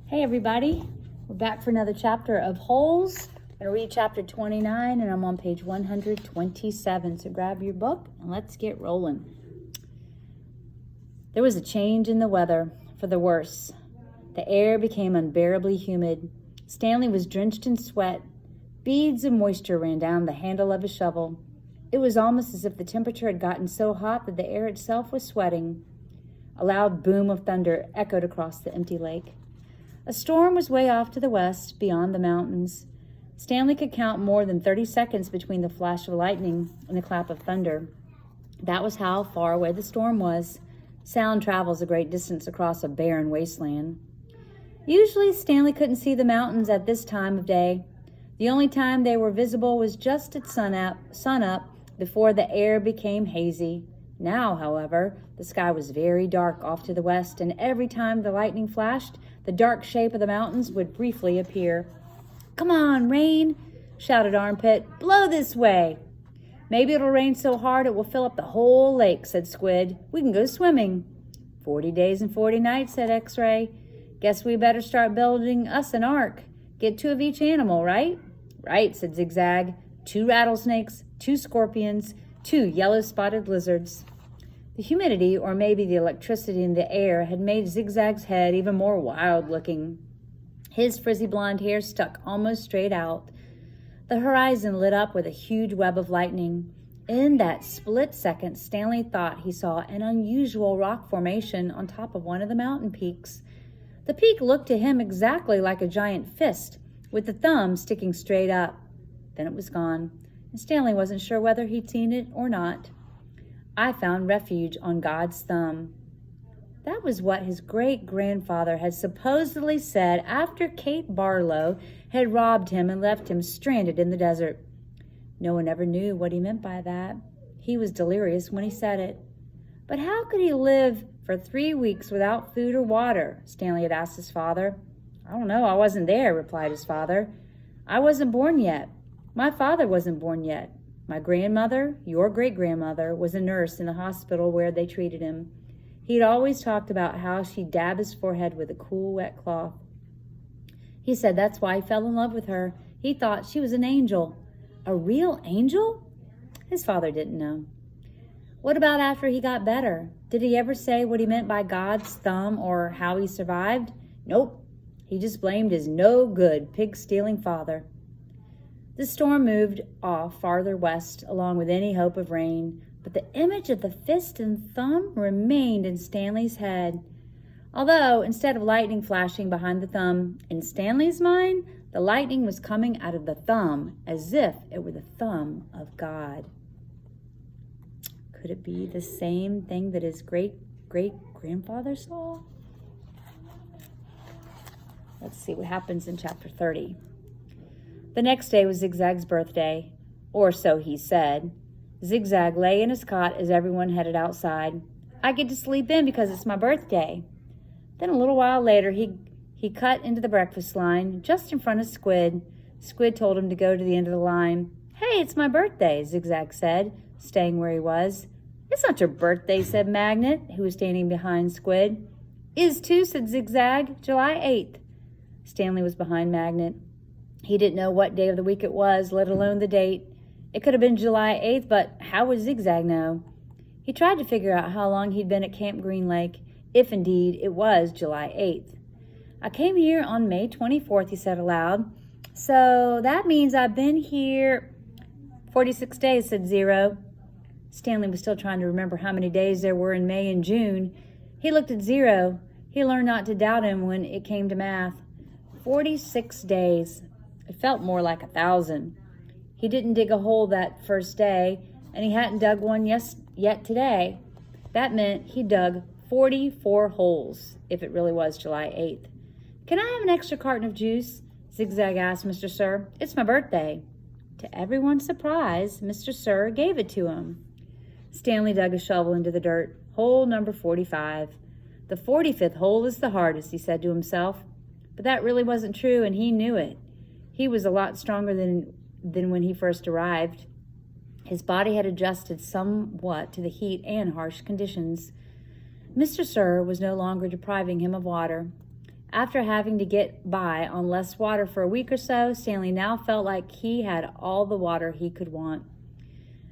Hey everybody, we're back for another chapter of Holes. I'm going to read chapter 29 and I'm on page 127. So grab your book and let's get rolling. There was a change in the weather for the worse. The air became unbearably humid. Stanley was drenched in sweat. Beads of moisture ran down the handle of his shovel. It was almost as if the temperature had gotten so hot that the air itself was sweating. A loud boom of thunder echoed across the empty lake. A storm was way off to the west, beyond the mountains. Stanley could count more than 30 seconds between the flash of lightning and the clap of thunder. That was how far away the storm was. Sound travels a great distance across a barren wasteland. Usually, Stanley couldn't see the mountains at this time of day. The only time they were visible was just at sunup before the air became hazy. Now, however, the sky was very dark off to the west, and every time the lightning flashed, the dark shape of the mountains would briefly appear. "Come on, rain!" shouted Armpit. "Blow this way!" "Maybe it'll rain so hard it will fill up the whole lake," said Squid. "We can go swimming." 40 days and 40 nights, said X-Ray. "Guess we better start building us an ark. Get 2 of each animal, right?" "Right," said Zigzag. 2 rattlesnakes, 2 scorpions, 2 yellow-spotted lizards. The humidity, or maybe the electricity in the air, had made Zigzag's head even more wild-looking. His frizzy blonde hair stuck almost straight out. The horizon lit up with a huge web of lightning. In that split second, Stanley thought he saw an unusual rock formation on top of one of the mountain peaks. The peak looked to him exactly like a giant fist, with the thumb sticking straight up. Then it was gone, and Stanley wasn't sure whether he'd seen it or not. "I found refuge on God's thumb." That was what his great-grandfather had supposedly said after Kate Barlow had robbed him and left him stranded in the desert. No one ever knew what he meant by that. He was delirious when he said it. But how could he live for 3 weeks without food or water? Stanley had asked his father. "I don't know, I wasn't there," replied his father. "I wasn't born yet. My father wasn't born yet. My grandmother, your great-grandmother, was a nurse in the hospital where they treated him. He'd always talked about how she'd dab his forehead with a cool, wet cloth. He said that's why he fell in love with her. He thought she was an angel." "A real angel?" His father didn't know. "What about after he got better? Did he ever say what he meant by God's thumb or how he survived?" "Nope. He just blamed his no-good, pig-stealing father." The storm moved off farther west, along with any hope of rain, but the image of the fist and thumb remained in Stanley's head. Although, instead of lightning flashing behind the thumb, in Stanley's mind, the lightning was coming out of the thumb, as if it were the thumb of God. Could it be the same thing that his great-great-grandfather saw? Let's see what happens in chapter 30. The next day was Zigzag's birthday, or so he said. Zigzag lay in his cot as everyone headed outside. "I get to sleep in because it's my birthday." Then a little while later, he cut into the breakfast line just in front of Squid. Squid told him to go to the end of the line. "Hey, it's my birthday," Zigzag said, staying where he was. "It's not your birthday," said Magnet, who was standing behind Squid. "Is too," said Zigzag. "July 8th. Stanley was behind Magnet. He didn't know what day of the week it was, let alone the date. It could have been July 8th, but how would Zigzag know? He tried to figure out how long he'd been at Camp Green Lake, if indeed it was July 8th. "I came here on May 24th, he said aloud. "So that means I've been here 46 days, said Zero. Stanley was still trying to remember how many days there were in May and June. He looked at Zero. He learned not to doubt him when it came to math. 46 days. It felt more like 1,000. He didn't dig a hole that first day, and he hadn't dug one yet today. That meant he dug 44 holes, if it really was July 8th. "Can I have an extra carton of juice?" Zigzag asked Mr. Sir. "It's my birthday." To everyone's surprise, Mr. Sir gave it to him. Stanley dug a shovel into the dirt. Hole number 45. "The 45th hole is the hardest," he said to himself. But that really wasn't true, and he knew it. He was a lot stronger than when he first arrived. His body had adjusted somewhat to the heat and harsh conditions. Mr. Sir was no longer depriving him of water. After having to get by on less water for a week or so, Stanley now felt like he had all the water he could want.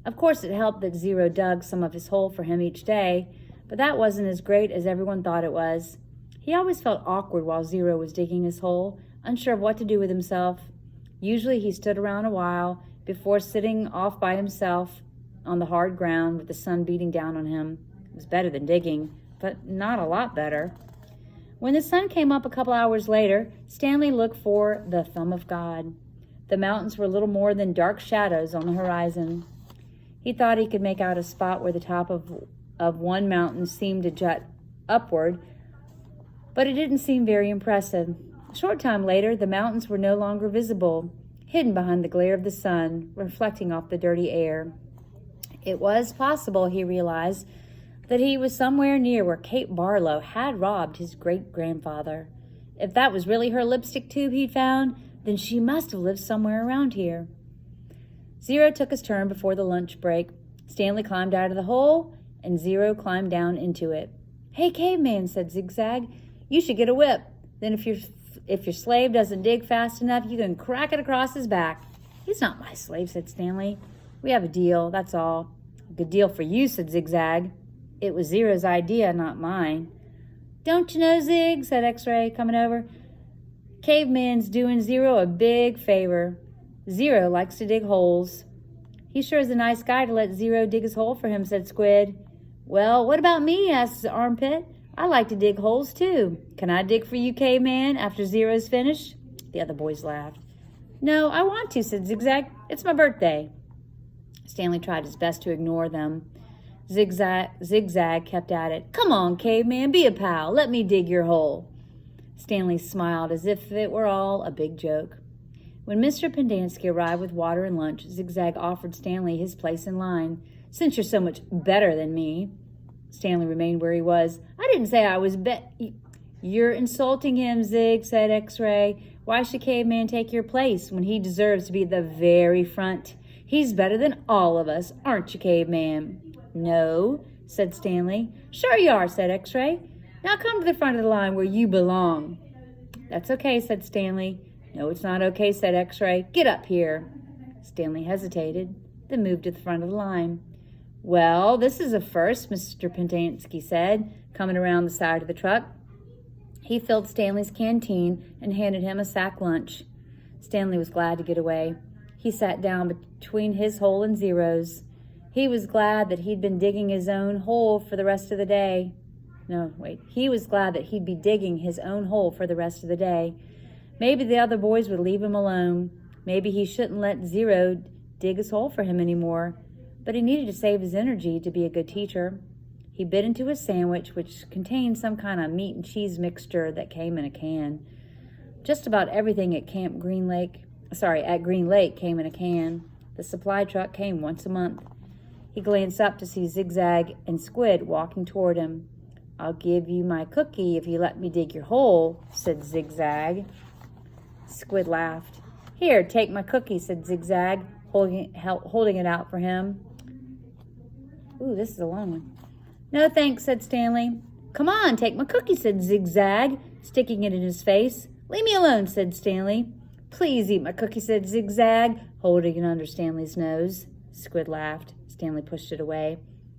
Of course, it helped that Zero dug some of his hole for him each day, but that wasn't as great as everyone thought it was. He always felt awkward while Zero was digging his hole, unsure of what to do with himself. Usually he stood around a while before sitting off by himself on the hard ground with the sun beating down on him. It was better than digging, but not a lot better. When the sun came up a couple hours later, Stanley looked for the thumb of God. The mountains were little more than dark shadows on the horizon. He thought he could make out a spot where the top of one mountain seemed to jut upward, but it didn't seem very impressive. A short time later, the mountains were no longer visible, hidden behind the glare of the sun, reflecting off the dirty air. It was possible, he realized, that he was somewhere near where Kate Barlow had robbed his great-grandfather. If that was really her lipstick tube he'd found, then she must have lived somewhere around here. Zero took his turn before the lunch break. Stanley climbed out of the hole, and Zero climbed down into it. "Hey, caveman," said Zigzag, "you should get a whip. Then if your slave doesn't dig fast enough, you can crack it across his back." "He's not my slave," said Stanley. "We have a deal, that's all." "A good deal for you," said Zigzag. "It was Zero's idea, not mine." "Don't you know, Zig," said X-Ray, coming over, "Caveman's doing Zero a big favor. Zero likes to dig holes." "He sure is a nice guy to let Zero dig his hole for him," said Squid. "Well, what about me?" asked Armpit. "I like to dig holes, too. Can I dig for you, Caveman, after Zero's finished?" The other boys laughed. "No, I want to," said Zigzag. "It's my birthday." Stanley tried his best to ignore them. Zigzag kept at it. "Come on, Caveman, be a pal. Let me dig your hole." Stanley smiled as if it were all a big joke. When Mr. Pendanski arrived with water and lunch, Zigzag offered Stanley his place in line. "Since you're so much better than me." Stanley remained where he was. "I didn't say I was "You're insulting him, Zig," said X-Ray. "Why should Caveman take your place when he deserves to be at the very front? He's better than all of us, aren't you, Caveman?" "No," said Stanley. "Sure you are," said X-Ray. "Now come to the front of the line where you belong." "That's okay," said Stanley. "No, it's not okay," said X-Ray. "Get up here." Stanley hesitated, then moved to the front of the line. "Well, this is a first," Mr. Pendanski said, coming around the side of the truck. He filled Stanley's canteen and handed him a sack lunch. Stanley was glad to get away. He sat down between his hole and Zero's. He was glad that he'd been digging his own hole for the rest of the day. He was glad that he'd be digging his own hole for the rest of the day. Maybe the other boys would leave him alone. Maybe he shouldn't let Zero dig his hole for him anymore. But he needed to save his energy to be a good teacher. He bit into his sandwich, which contained some kind of meat and cheese mixture that came in a can. Just about everything at Green Lake came in a can. The supply truck came once a month. He glanced up to see Zigzag and Squid walking toward him. "I'll give you my cookie if you let me dig your hole," said Zigzag. Squid laughed. "Here, take my cookie," said Zigzag, holding it out for him. "Ooh, this is a long one." "No, thanks," said Stanley. "Come on, take my cookie," said Zigzag, sticking it in his face. "Leave me alone," said Stanley. "Please eat my cookie," said Zigzag, holding it under Stanley's nose. Squid laughed. Stanley pushed it away.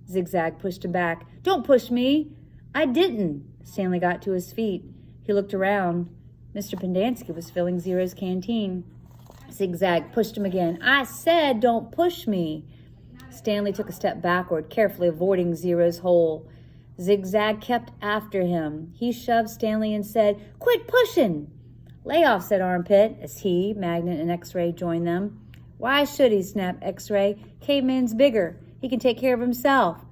Zigzag pushed him back. "Don't push me." "I didn't." Stanley got to his feet. He looked around. Mr. Pendanski was filling Zero's canteen. Zigzag pushed him again. "I said don't push me." Stanley took a step backward, carefully avoiding Zero's hole. Zigzag kept after him. He shoved Stanley and said, "Quit pushing." "Lay off," said Armpit, as he, Magnet, and X-Ray joined them. "Why should he?" snapped X-Ray. "Caveman's bigger. He can take care of himself."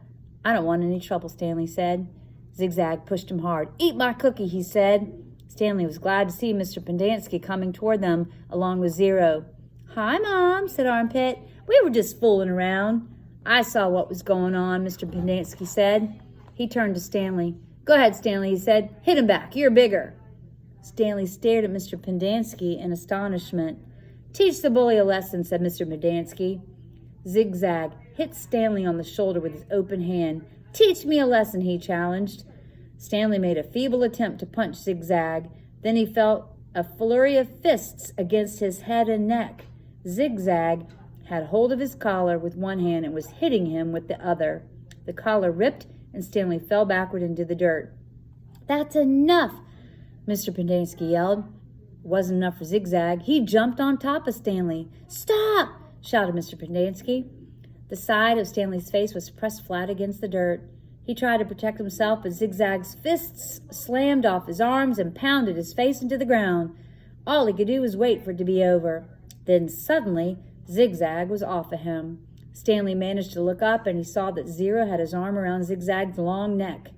"I don't want any trouble," Stanley said. Zigzag pushed him hard. "Eat my cookie," he said. Stanley was glad to see Mr. Pendanski coming toward them, along with Zero. "Hi, Mom," said Armpit. "We were just fooling around." "I saw what was going on," Mr. Pendanski said. He turned to Stanley. "Go ahead, Stanley," he said. "Hit him back. You're bigger." Stanley stared at Mr. Pendanski in astonishment. "Teach the bully a lesson," said Mr. Pendanski. Zigzag hit Stanley on the shoulder with his open hand. "Teach me a lesson," he challenged. Stanley made a feeble attempt to punch Zigzag, Then he felt a flurry of fists against his head and neck. Zigzag had hold of his collar with one hand and was hitting him with the other. The collar ripped, and Stanley fell backward into the dirt. "That's enough!" Mr. Pendanski yelled. It wasn't enough for Zigzag. He jumped on top of Stanley. "Stop!" shouted Mr. Pendanski. The side of Stanley's face was pressed flat against the dirt. He tried to protect himself, but Zigzag's fists slammed off his arms and pounded his face into the ground. All he could do was wait for it to be over. Then suddenly, Zigzag was off of him. Stanley managed to look up, and he saw that Zero had his arm around Zigzag's long neck.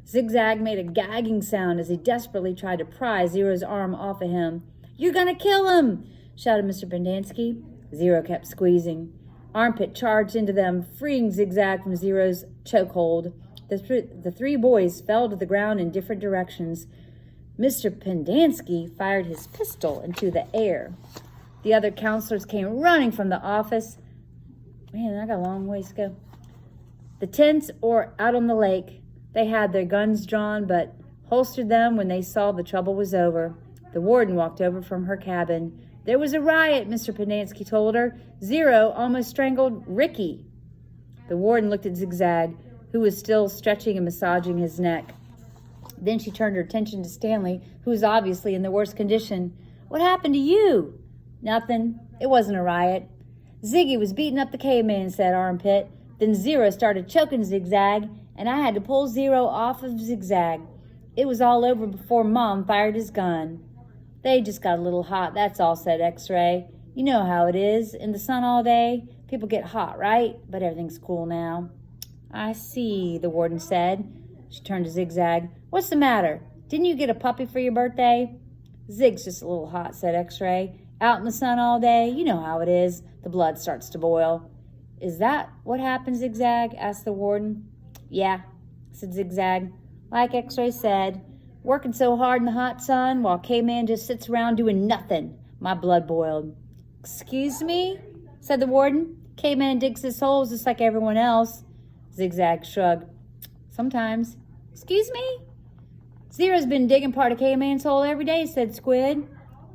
Zigzag made a gagging sound as he desperately tried to pry Zero's arm off of him. "You're going to kill him!" shouted Mr. Pendanski. Zero kept squeezing. Armpit charged into them, freeing Zigzag from Zero's chokehold. The three boys fell to the ground in different directions. Mr. Pendanski fired his pistol into the air. The other counselors came running from the office. Man, I got a long ways to go. The tents or out on the lake. They had their guns drawn, but holstered them when they saw the trouble was over. The warden walked over from her cabin. "There was a riot," Mr. Pendanski told her. "Zero almost strangled Ricky." The warden looked at Zigzag, who was still stretching and massaging his neck. Then she turned her attention to Stanley, who was obviously in the worst condition. "What happened to you?" "Nothing. It wasn't a riot." "Ziggy was beating up the caveman," said Armpit. "Then Zero started choking Zigzag, and I had to pull Zero off of Zigzag. It was all over before Mom fired his gun." "They just got a little hot, that's all," said X-Ray. "You know how it is. In the sun all day, people get hot, right? But everything's cool now." "I see," the warden said. She turned to Zigzag. "What's the matter? Didn't you get a puppy for your birthday?" "Zig's just a little hot," said X-Ray. "Out in the sun all day, you know how it is. The blood starts to boil." "Is that what happened, Zigzag?" asked the warden. "Yeah," said Zigzag. "Like X-Ray said, working so hard in the hot sun while K-Man just sits around doing nothing. My blood boiled." "Excuse me?" said the warden. "K-Man digs his holes just like everyone else." Zigzag shrugged. "Sometimes." "Excuse me?" "Zero's been digging part of K-Man's hole every day," said Squid.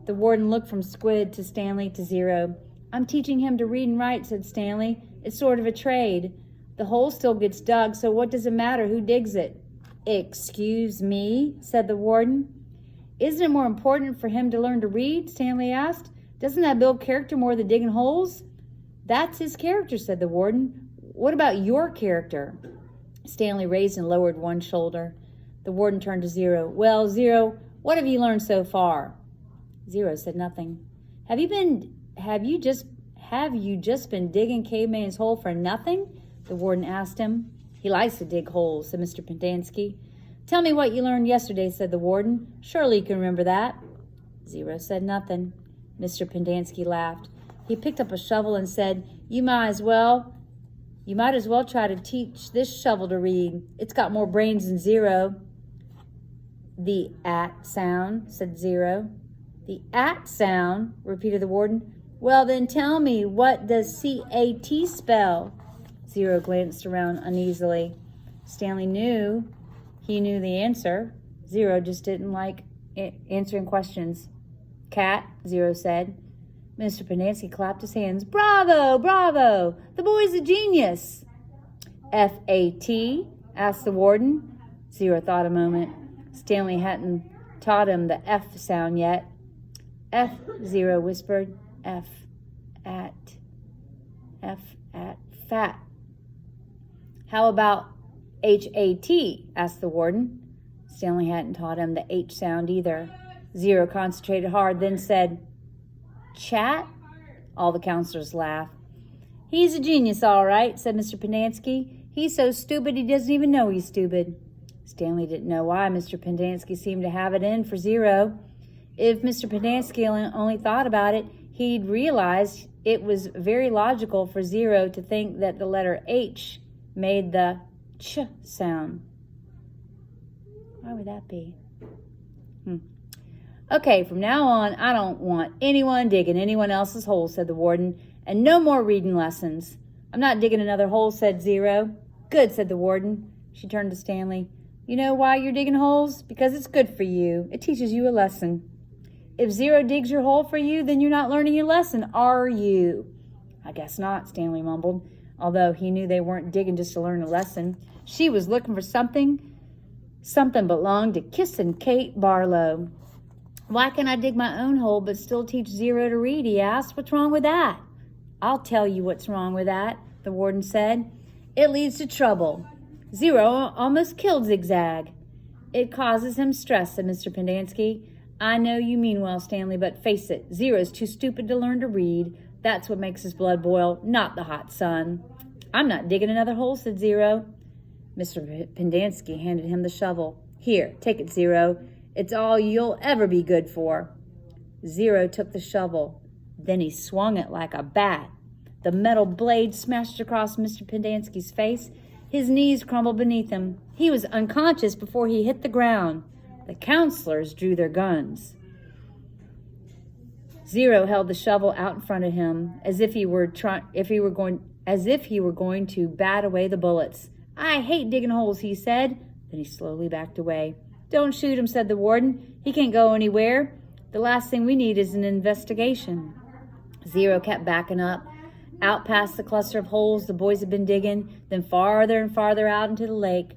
The warden looked from Squid to Stanley to Zero. "I'm teaching him to read and write," said Stanley. "It's sort of a trade. The hole still gets dug, so what does it matter who digs it?" "Excuse me?" said the warden. "Isn't it more important for him to learn to read?" Stanley asked. "Doesn't that build character more than digging holes?" "That's his character," said the warden. "What about your character?" Stanley raised and lowered one shoulder. The warden turned to Zero. "Well, Zero, what have you learned so far?" Zero said nothing. Have you just been digging Caveman's hole for nothing?" the warden asked him. "He likes to dig holes," said Mr. Pendanski. "Tell me what you learned yesterday," said the warden. "Surely you can remember that." Zero said nothing. Mr. Pendanski laughed. He picked up a shovel and said, You might as well try to teach this shovel to read. It's got more brains than Zero." "The at sound," said Zero. "The at sound," repeated the warden. "Well, then tell me, what does C-A-T spell?" Zero glanced around uneasily. Stanley knew the answer. Zero just didn't like answering questions. "Cat," Zero said. Mr. Pendanski clapped his hands. "Bravo, bravo! The boy's a genius." "F-A-T?" asked the warden. Zero thought a moment. Stanley hadn't taught him the F sound yet. "F," Zero whispered. F at fat." "How about H-A-T?" asked the warden. Stanley hadn't taught him the H sound either. Zero concentrated hard, then said, "Chat?" All the counselors laughed. "He's a genius, all right," said Mr. Pendanski. "He's so stupid he doesn't even know he's stupid." Stanley didn't know why Mr. Pendanski seemed to have it in for Zero. If Mr. Pendanski only thought about it, he'd realize it was very logical for Zero to think that the letter H made the ch sound. Why would that be? "Okay, from now on, I don't want anyone digging anyone else's hole," said the warden. "And no more reading lessons." "I'm not digging another hole," said Zero. "Good," said the warden. She turned to Stanley. You know why you're digging holes? Because it's good for you. It teaches you a lesson. If Zero digs your hole for you, then you're not learning your lesson, are you? I guess not, Stanley mumbled, although he knew they weren't digging just to learn a lesson. She was looking for something belonged to Kissin' Kate Barlow. Why can't I dig my own hole but still teach Zero to read, he asked. What's wrong with that? I'll tell you what's wrong with that, the warden said. It leads to trouble. Zero almost killed Zigzag. It causes him stress, said Mr. Pendanski. I know you mean well, Stanley, but face it, Zero's too stupid to learn to read. That's what makes his blood boil, not the hot sun. I'm not digging another hole, said Zero. Mr. Pendanski handed him the shovel. Here, take it, Zero. It's all you'll ever be good for. Zero took the shovel. Then he swung it like a bat. The metal blade smashed across Mr. Pendanski's face. His knees crumbled beneath him. He was unconscious before he hit the ground. The counselors drew their guns. Zero held the shovel out in front of him, as if he were going to bat away the bullets. I hate digging holes, he said. Then he slowly backed away. Don't shoot him, said the warden. He can't go anywhere. The last thing we need is an investigation. Zero kept backing up, out past the cluster of holes the boys had been digging, then farther and farther out into the lake.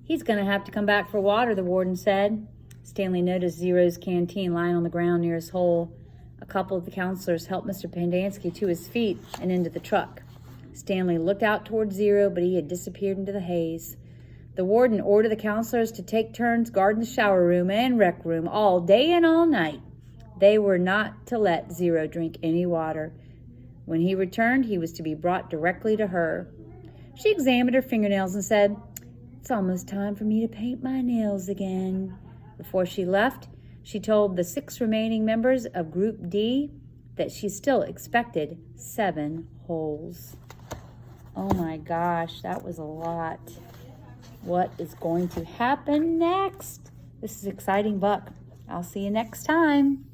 He's going to have to come back for water, the warden said. Stanley noticed Zero's canteen lying on the ground near his hole. A couple of the counselors helped Mr. Pendanski to his feet and into the truck. Stanley looked out toward Zero, but he had disappeared into the haze. The warden ordered the counselors to take turns guarding the shower room and rec room all day and all night. They were not to let Zero drink any water. When he returned, he was to be brought directly to her. She examined her fingernails and said, It's almost time for me to paint my nails again. Before she left, she told the 6 remaining members of Group D that she still expected 7 holes. Oh my gosh, that was a lot. What is going to happen next? This is Exciting Buck. I'll see you next time.